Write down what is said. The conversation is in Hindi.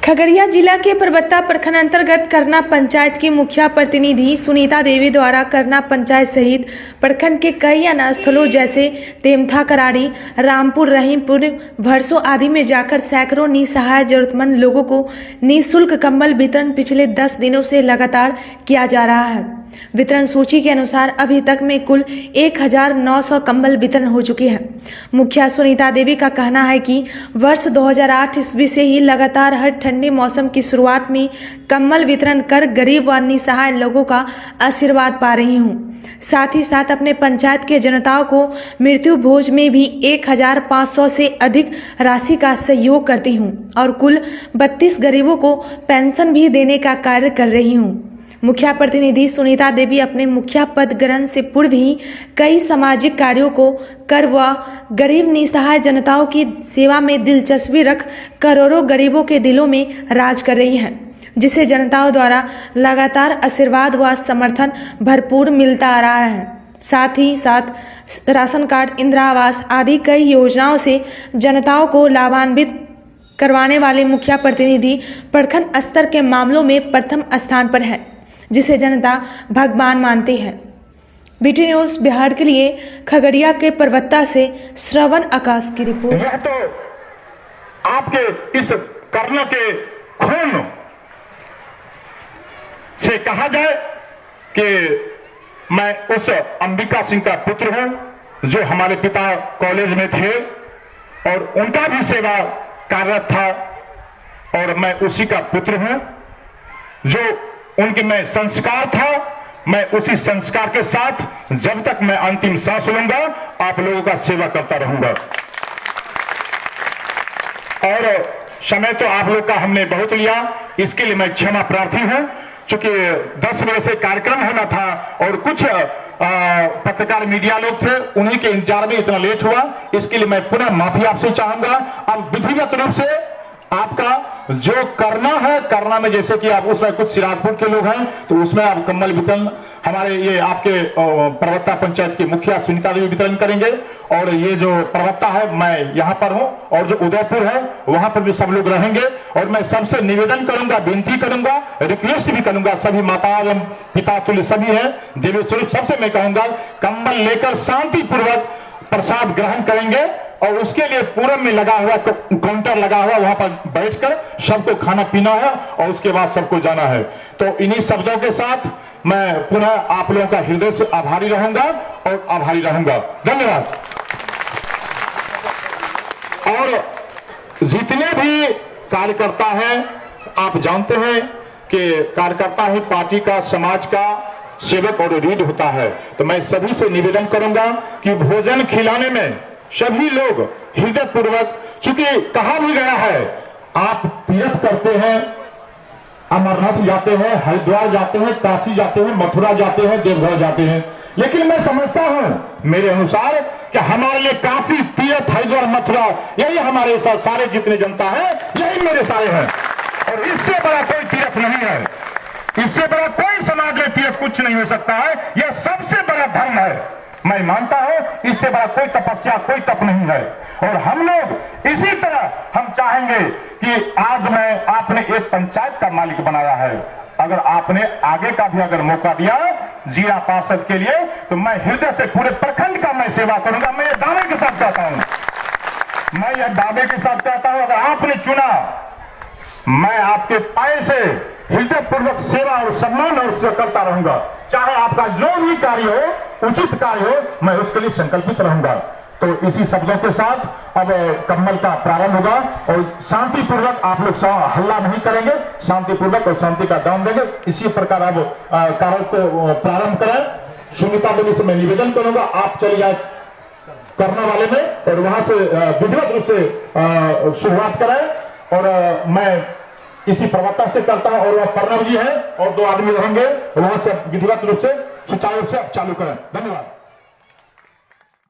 खगड़िया जिला के परबत्ता प्रखंड अंतर्गत करना पंचायत की मुखिया प्रतिनिधि सुनीता देवी द्वारा करना पंचायत सहित प्रखंड के कई अन्य स्थलों जैसे तेमथा कराड़ी, रामपुर, रहीमपुर, भरसों आदि में जाकर सैकड़ों निसहाय जरूरतमंद लोगों को निःशुल्क कंबल वितरण पिछले 10 दिनों से लगातार किया जा रहा है। वितरण सूची के अनुसार अभी तक में कुल 1900 कंबल वितरण हो चुके हैं। मुखिया सुनीता देवी का कहना है कि वर्ष 2008 ईस्वी से ही लगातार हर ठंडे मौसम की शुरुआत में कंबल वितरण कर गरीब व निसहाय लोगों का आशीर्वाद पा रही हूँ। साथ ही साथ अपने पंचायत के जनताओं को मृत्यु भोज में भी 1500 से अधिक राशि का सहयोग करती हूँ और कुल 32 गरीबों को पेंशन भी देने का कार्य कर रही हूँ। मुखिया प्रतिनिधि सुनीता देवी अपने मुखिया पद ग्रहण से पूर्व ही कई सामाजिक कार्यों को कर व गरीब निसहाय जनताओं की सेवा में दिलचस्पी रख करोड़ों गरीबों के दिलों में राज कर रही हैं, जिसे जनताओं द्वारा लगातार आशीर्वाद व समर्थन भरपूर मिलता आ रहा है। साथ ही साथ राशन कार्ड, इंदिरा आवास आदि कई योजनाओं से जनताओं को लाभान्वित करवाने वाले मुखिया प्रतिनिधि प्रखंड स्तर के मामलों में प्रथम स्थान पर है, जिसे जनता भगवान मानती है। बीटी न्यूज बिहार के लिए खगड़िया के परबत्ता से श्रवण आकाश की रिपोर्ट। यह तो आपके इस कर्म के खून से कहा जाए कि मैं उस अंबिका सिंह का पुत्र हूं जो हमारे पिता कॉलेज में थे और उनका भी सेवा कार्यरत था, और मैं उसी का पुत्र हूं जो उनके में संस्कार था। मैं उसी संस्कार के साथ जब तक मैं अंतिम सांस लूंगा आप लोगों का सेवा करता रहूंगा। और समय तो आप लोग का हमने बहुत लिया, इसके लिए मैं क्षमा प्रार्थी हूं। चूंकि 10 बजे से कार्यक्रम होना था और कुछ पत्रकार मीडिया लोग थे, उन्हीं के इंतजार में इतना लेट हुआ, इसके लिए मैं पुनः माफी आपसे चाहूंगा। अब विधिवत रूप से आपका जो करना में जैसे कि आप उसमें कुछ सिराजपुर के लोग हैं तो उसमें आप कंबल वितरण हमारे ये आपके परबत्ता पंचायत के मुखिया सुनीता देवी वितरण करेंगे, और ये जो परबत्ता है मैं यहाँ पर हूँ, और जो उदयपुर है वहां पर भी सब लोग रहेंगे। और मैं सबसे निवेदन करूंगा, विनती करूंगा, रिक्वेस्ट भी करूंगा, सभी माता एवं पिता तुल्य सभी है देवी स्वरूप, सबसे मैं कहूंगा कंबल लेकर शांति पूर्वक प्रसाद ग्रहण करेंगे, और उसके लिए पूरब में लगा हुआ काउंटर लगा हुआ, वहां पर बैठकर सबको खाना पीना है और उसके बाद सबको जाना है। तो इन्हीं शब्दों के साथ मैं पुनः आप लोगों का हृदय से आभारी रहूंगा और आभारी रहूंगा। धन्यवाद। और जितने भी कार्यकर्ता हैं, आप जानते हैं कि कार्यकर्ता ही पार्टी का, समाज का सेवक और रीढ़ होता है। तो मैं सभी से निवेदन करूंगा कि भोजन खिलाने में सभी लोग हृदय पूर्वक, चूंकि कहा भी गया है आप तीर्थ करते हैं, अमरनाथ जाते हैं, हरिद्वार जाते हैं, काशी जाते हैं, मथुरा जाते हैं, देवघर जाते हैं, लेकिन मैं समझता हूं मेरे अनुसार कि हमारे लिए काशी, तीर्थ, हरिद्वार, मथुरा यही हमारे सारे जितने जनता है यही मेरे सारे हैं, और इससे बड़ा कोई तीर्थ नहीं है, इससे बड़ा कोई समाज में तीर्थ कुछ नहीं हो सकता है। यह सबसे बड़ा धर्म है, मैं मानता हूं, इससे बड़ा कोई तपस्या, कोई तप नहीं है। और हम लोग इसी तरह हम चाहेंगे कि आज मैं आपने एक पंचायत का मालिक बनाया है, अगर आपने आगे का भी अगर मौका दिया जिला पार्षद के लिए तो मैं हृदय से पूरे प्रखंड का मैं सेवा करूंगा। मैं ये दावे के साथ कहता हूं, मैं ये दावे के साथ कहता हूं, अगर आपने चुना मैं आपके पाए से हृदय पूर्वक सेवा और सम्मान और सेवा करता रहूंगा, चाहे आपका जो भी कार्य हो, उचित कार्य हो, मैं उसके लिए संकल्पित रहूंगा। तो इसी शब्दों के साथ अब कंबल का प्रारंभ होगा, और शांति पूर्वक आप लोग हल्ला नहीं करेंगे, शांति पूर्वक और शांति का दान देंगे। इसी प्रकार अब कार्य को प्रारंभ करें। सुनीता देवी से मैं निवेदन करूंगा आप चले जाए करने वाले में, और वहां से विधिवत रूप से शुरुआत करें। और मैं इसी प्रवक्ता से करता हूं, और वह प्रणव जी है और 2 आदमी रहेंगे, वहां से विधिवत रूप से सुचारू रूप से चालू करें। धन्यवाद।